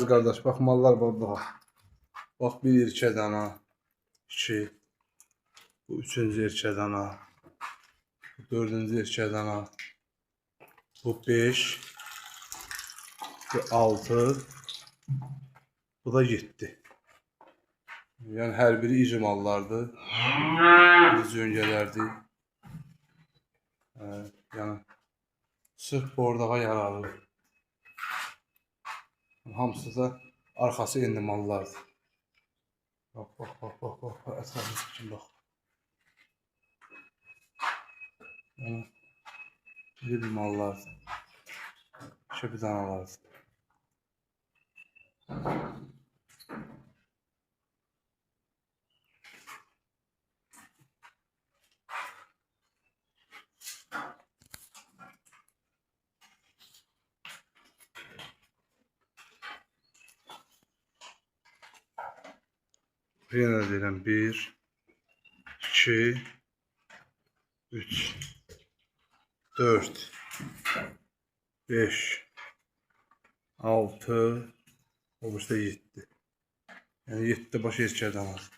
bacı qardaş, bax mallar bax. Bax bir erkək dana, 2, bu üçüncü erkək dana, bu dördüncü erkək dana, bu 5, bu 6, bu da 7. Yəni hər biri iri mallardır, iri cöngələrdir. Yəni sırf bordağa yararlı. Hamısı da arxası enli mallardır. Bax, ətrafı çəkin, bax. Yəni, iri bir mallardır. Şöbü danalardır. Yenə deyirəm, 1, 2, 3, 4, 5, 6, o birisi də 7. Yəni 7 baş erkək danadır.